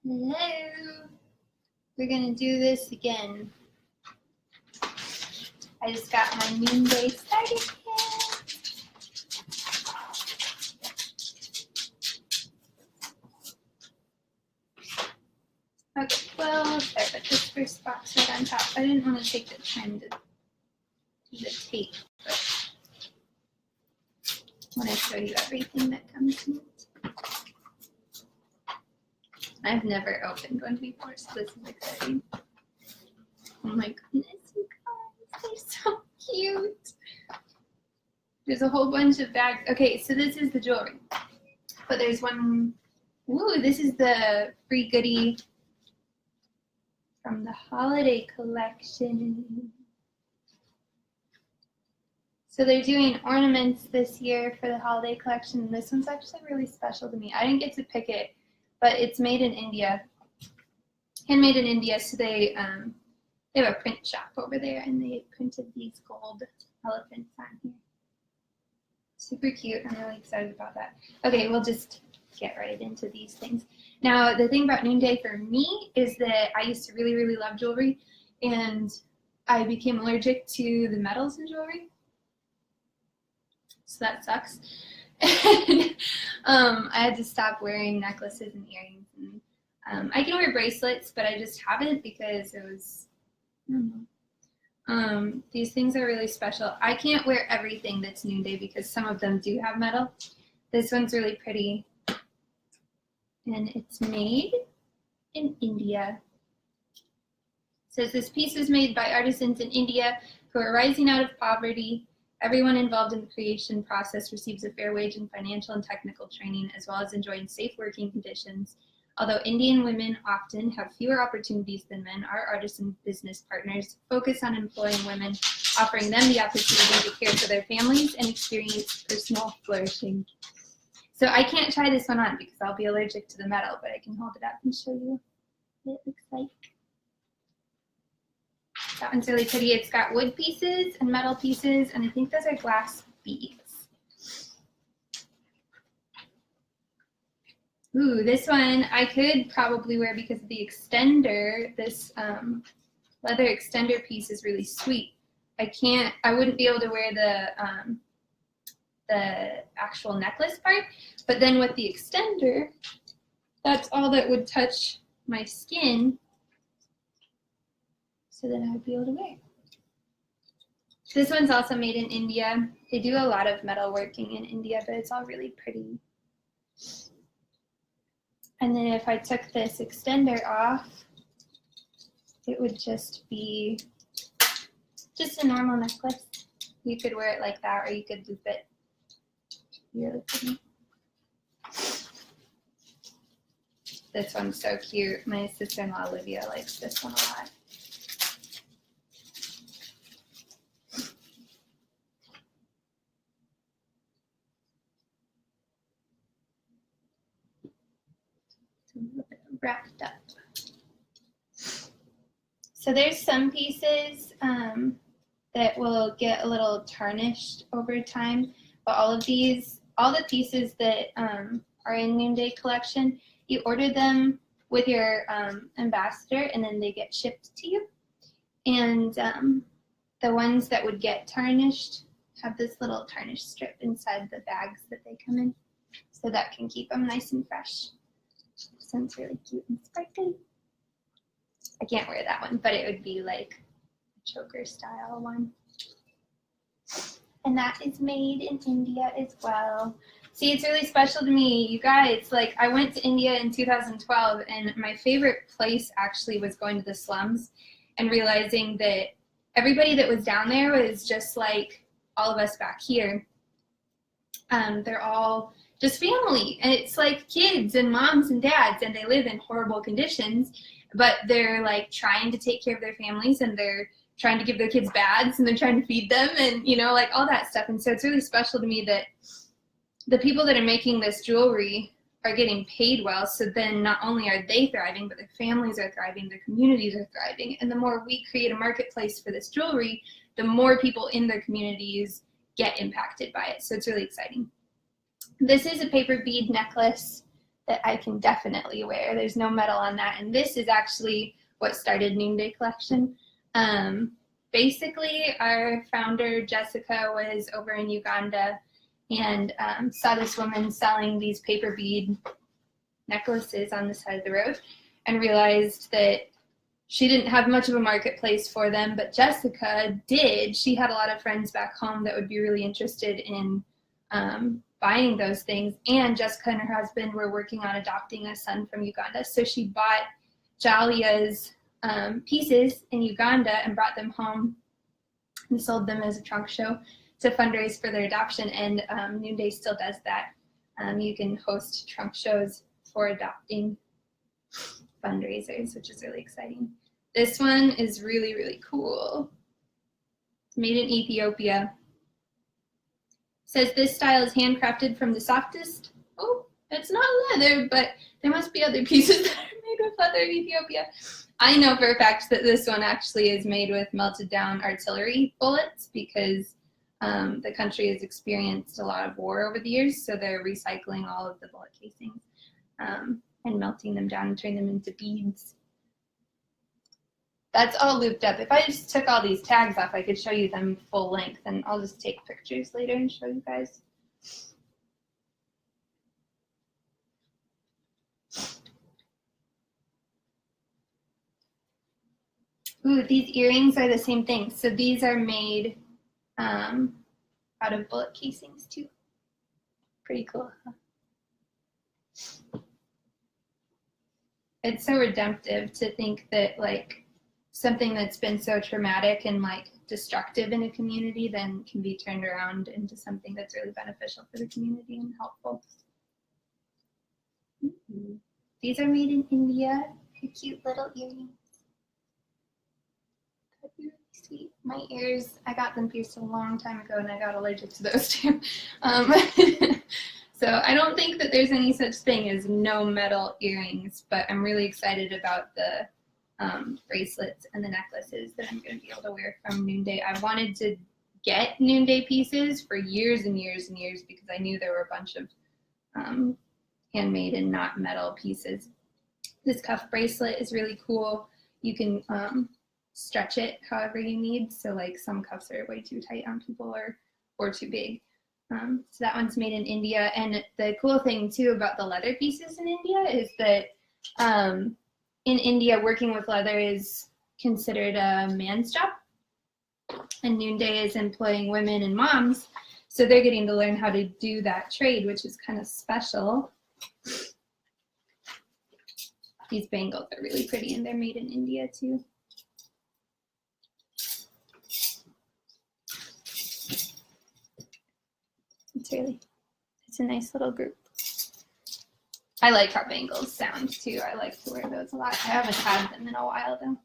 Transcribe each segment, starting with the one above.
Hello. We're gonna do this again. I just got my Noonday starter kit. Okay, well, I put this first box right on top. I didn't want to take the time to do the tape, but I want to show you everything that comes in it. I've never opened one before, so this is exciting. Oh my goodness, you guys, they're so cute. There's a whole bunch of bags. Okay, so this is the jewelry. But there's one, ooh, this is the free goodie from the holiday collection. So they're doing ornaments this year for the holiday collection. This one's actually really special to me. I didn't get to pick it, but it's made in India, handmade in India. So they have a print shop over there, and they printed these gold elephants on here. Super cute. I'm really excited about that. Okay, we'll just get right into these things. Now, the thing about Noonday for me is that I used to really, really love jewelry, and I became allergic to the metals in jewelry. So that sucks. I had to stop wearing necklaces and earrings. And, I can wear bracelets, but I just haven't because it was, I don't know. These things are really special. I can't wear everything that's Noonday because some of them do have metal. This one's really pretty. And it's made in India. It says this piece is made by artisans in India who are rising out of poverty. Everyone involved in the creation process receives a fair wage and financial and technical training, as well as enjoying safe working conditions. Although Indian women often have fewer opportunities than men, our artisan business partners focus on employing women, offering them the opportunity to care for their families and experience personal flourishing. So I can't try this one on because I'll be allergic to the metal, but I can hold it up and show you what it looks like. That one's really pretty. It's got wood pieces and metal pieces, and I think those are glass beads. Ooh, this one I could probably wear because of the extender. This leather extender piece is really sweet. I wouldn't be able to wear the actual necklace part, but then with the extender, that's all that would touch my skin, so then I would be able to wear. This one's also made in India. They do a lot of metalworking in India, but it's all really pretty. And then if I took this extender off, it would just be just a normal necklace. You could wear it like that, or you could loop it. Really pretty. This one's so cute. My sister-in-law Olivia likes this one a lot. It's a little bit wrapped up. So there's some pieces that will get a little tarnished over time, but all the pieces that are in Noonday collection, you order them with your ambassador, and then they get shipped to you. And the ones that would get tarnished have this little tarnish strip inside the bags that they come in, so that can keep them nice and fresh. This one's really cute and sparkly. I can't wear that one, but it would be like a choker style one. And that is made in India as well. See, it's really special to me. You guys, like, I went to India in 2012, and my favorite place actually was going to the slums and realizing that everybody that was down there was just like all of us back here. They're all just family, and it's like kids and moms and dads, and they live in horrible conditions, but they're like trying to take care of their families, and they're trying to give their kids baths, and they're trying to feed them, and like all that stuff. And so it's really special to me that the people that are making this jewelry are getting paid well, so then not only are they thriving, but their families are thriving, their communities are thriving. And the more we create a marketplace for this jewelry, the more people in their communities get impacted by it. So it's really exciting. This is a paper bead necklace that I can definitely wear. There's no metal on that. And this is actually what started Noonday Collection. Basically, our founder, Jessica, was over in Uganda and saw this woman selling these paper bead necklaces on the side of the road and realized that she didn't have much of a marketplace for them, but Jessica did. She had a lot of friends back home that would be really interested in buying those things, and Jessica and her husband were working on adopting a son from Uganda, so she bought Jalia's pieces in Uganda and brought them home and sold them as a trunk show to fundraise for their adoption. And Noonday still does that. You can host trunk shows for adopting fundraisers, which is really exciting. This one is really, really cool. It's made in Ethiopia. It says this style is handcrafted from the softest. Oh, it's not leather, but there must be other pieces that are made with leather in Ethiopia. I know for a fact that this one actually is made with melted down artillery bullets because the country has experienced a lot of war over the years, so they're recycling all of the bullet casings and melting them down and turning them into beads. That's all looped up. If I just took all these tags off, I could show you them full length, and I'll just take pictures later and show you guys. Ooh, these earrings are the same thing. So these are made out of bullet casings too. Pretty cool, huh? It's so redemptive to think that like something that's been so traumatic and like destructive in a community then can be turned around into something that's really beneficial for the community and helpful. These are made in India. They're cute little earrings. Really sweet. My ears, I got them pierced a long time ago and I got allergic to those too. So I don't think that there's any such thing as no metal earrings, but I'm really excited about the bracelets and the necklaces that I'm going to be able to wear from Noonday. I wanted to get Noonday pieces for years and years and years because I knew there were a bunch of handmade and not metal pieces. This cuff bracelet is really cool. You can stretch it however you need. So like some cuffs are way too tight on people or too big. So that one's made in India. And the cool thing too about the leather pieces in India is that in India, working with leather is considered a man's job. And Noonday is employing women and moms. So they're getting to learn how to do that trade, which is kind of special. These bangles are really pretty and they're made in India too. It's a nice little group. I like how bangles sound too. I like to wear those a lot. I haven't had them in a while though.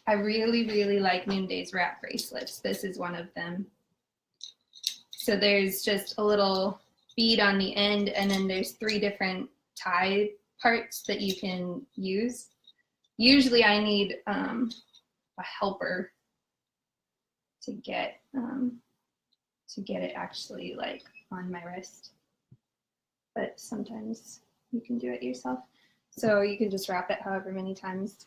I really, really like Noonday's wrap bracelets. This is one of them. So there's just a little bead on the end and then there's 3 different tie parts that you can use. Usually I need a helper to get it actually like on my wrist, but sometimes you can do it yourself. So you can just wrap it however many times.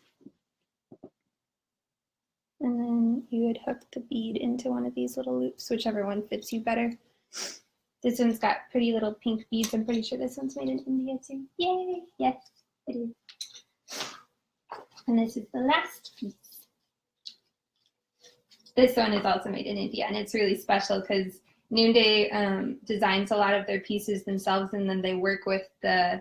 And then you would hook the bead into one of these little loops, whichever one fits you better. This one's got pretty little pink beads. I'm pretty sure this one's made in India too. Yay! Yes, it is. And this is the last piece. This one is also made in India, and it's really special because Noonday designs a lot of their pieces themselves, and then they work with the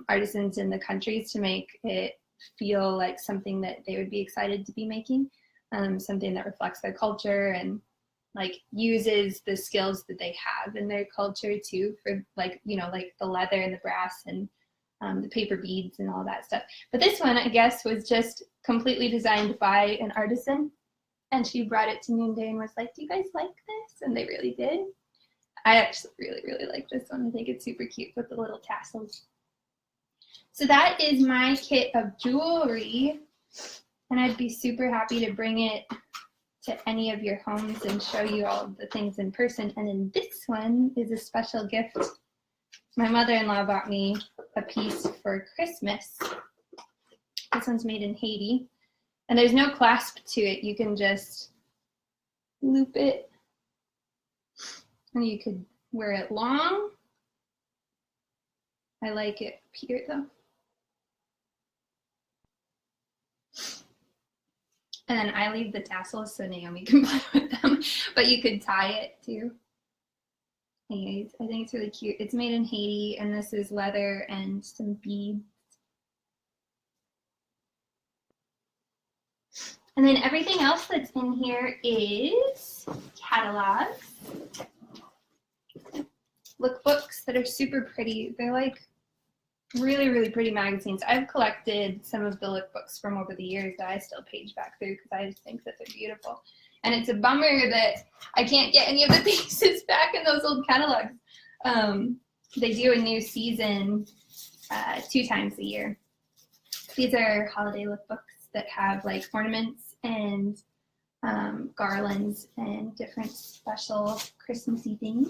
artisans in the countries to make it feel like something that they would be excited to be making, something that reflects their culture and like uses the skills that they have in their culture too, for like, you know, like the leather and the brass and the paper beads and all that stuff. But this one, I guess, was just completely designed by an artisan. And she brought it to Noonday and was like, do you guys like this? And they really did. I actually really, really like this one. I think it's super cute with the little tassels. So that is my kit of jewelry. And I'd be super happy to bring it to any of your homes and show you all of the things in person. And then this one is a special gift my mother-in-law bought me a piece for Christmas. This one's made in Haiti. And there's no clasp to it. You can just loop it. And you could wear it long. I like it here though. And then I leave the tassels so Naomi can play with them. But you could tie it too. Anyways, I think it's really cute. It's made in Haiti, and this is leather and some beads. And then everything else that's in here is catalogs, lookbooks that are super pretty. They're like really, really pretty magazines. I've collected some of the lookbooks from over the years that I still page back through because I just think that they're beautiful. And it's a bummer that I can't get any of the pieces back in those old catalogs. They do a new season 2 times a year. These are holiday lookbooks that have like ornaments and garlands and different special Christmassy things.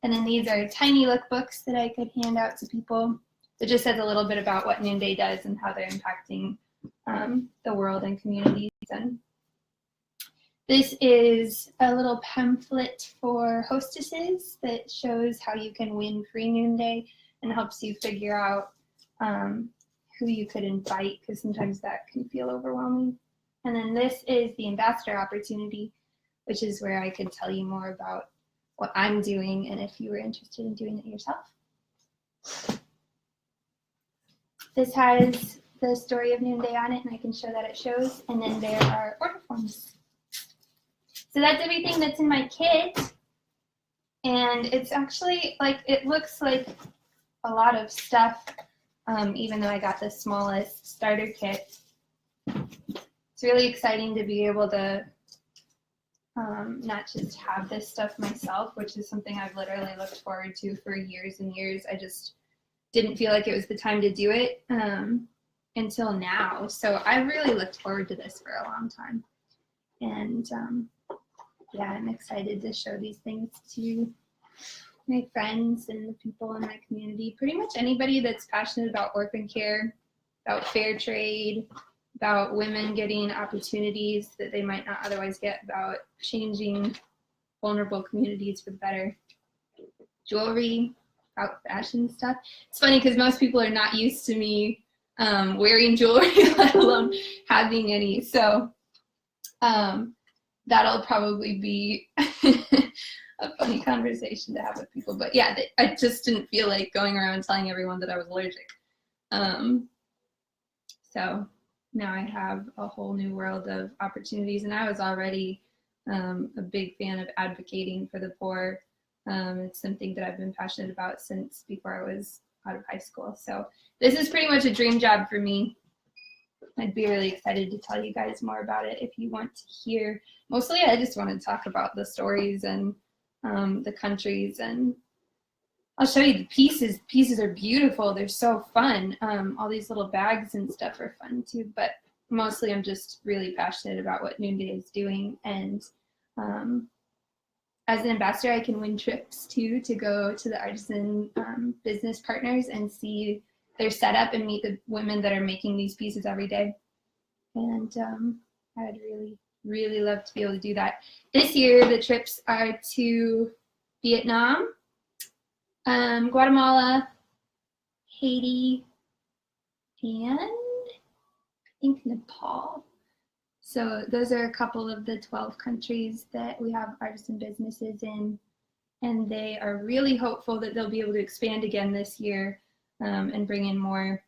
And then these are tiny lookbooks that I could hand out to people. It just says a little bit about what Noonday does and how they're impacting the world and communities. And this is a little pamphlet for hostesses that shows how you can win free Noonday and helps you figure out who you could invite, because sometimes that can feel overwhelming. And then this is the ambassador opportunity, which is where I could tell you more about what I'm doing and if you were interested in doing it yourself. This has the story of Noonday on it, and I can show that it shows. And then there are order forms. So that's everything that's in my kit. And it's actually like, it looks like a lot of stuff, even though I got the smallest starter kit. It's really exciting to be able to not just have this stuff myself, which is something I've literally looked forward to for years and years. I just didn't feel like it was the time to do it until now. So I really looked forward to this for a long time. And yeah, I'm excited to show these things to my friends and the people in my community. Pretty much anybody that's passionate about orphan care, about fair trade, about women getting opportunities that they might not otherwise get, about changing vulnerable communities for the better. Jewelry, about fashion stuff. It's funny because most people are not used to me wearing jewelry, let alone having any. So that'll probably be a funny conversation to have with people. But yeah, I just didn't feel like going around telling everyone that I was allergic. So now I have a whole new world of opportunities, and I was already a big fan of advocating for the poor. It's something that I've been passionate about since before I was out of high school. So this is pretty much a dream job for me. I'd be really excited to tell you guys more about it if you want to hear. Mostly I just want to talk about the stories and the countries, and I'll show you the pieces. The pieces are beautiful. They're so fun. All these little bags and stuff are fun too, but mostly I'm just really passionate about what Noonday is doing. And as an ambassador, I can win trips too to go to the artisan business partners and see their setup and meet the women that are making these pieces every day. And I'd really, really love to be able to do that. This year, the trips are to Vietnam, Guatemala, Haiti, and I think Nepal. So those are a couple of the 12 countries that we have artisan businesses in, and they are really hopeful that they'll be able to expand again this year and bring in more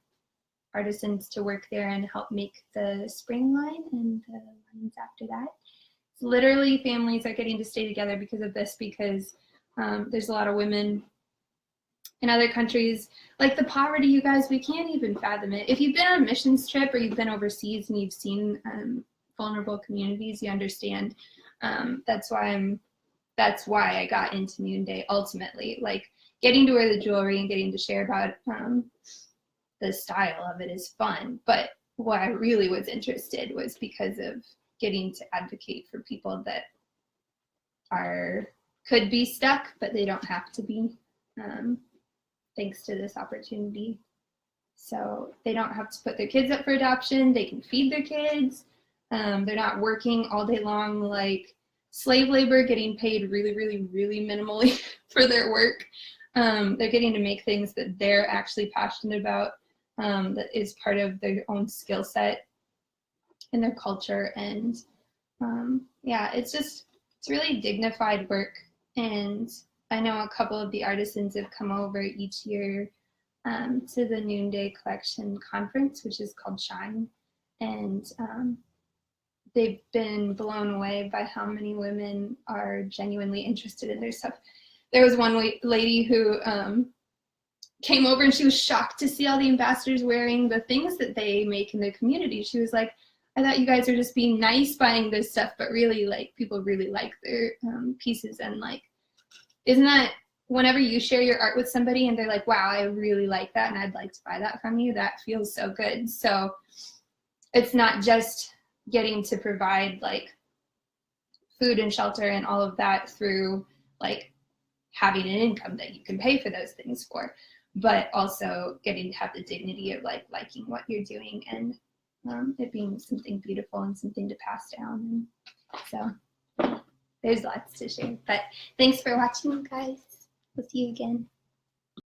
artisans to work there and help make the spring line and the lines after that. It's literally families are getting to stay together because of this, because there's a lot of women in other countries. Like the poverty, you guys, we can't even fathom it. If you've been on a missions trip or you've been overseas and you've seen vulnerable communities, you understand. That's why I got into Noonday ultimately. Like getting to wear the jewelry and getting to share about the style of it is fun. But why I really was interested was because of getting to advocate for people that could be stuck, but they don't have to be. thanks to this opportunity. So they don't have to put their kids up for adoption. They can feed their kids. They're not working all day long like slave labor, getting paid really, really, really minimally for their work. They're getting to make things that they're actually passionate about, that is part of their own skill set and their culture. And yeah, it's really dignified work. And I know a couple of the artisans have come over each year to the Noonday Collection Conference, which is called Shine. And they've been blown away by how many women are genuinely interested in their stuff. There was one lady who came over and she was shocked to see all the ambassadors wearing the things that they make in their community. She was like, I thought you guys were just being nice buying this stuff, but really, like, people really like their pieces. And like, isn't that, whenever you share your art with somebody and they're like, wow, I really like that and I'd like to buy that from you, that feels so good. So it's not just getting to provide like food and shelter and all of that through like having an income that you can pay for those things for, but also getting to have the dignity of like liking what you're doing and it being something beautiful and something to pass down. And so there's lots to share, but thanks for watching, guys. We'll see you again.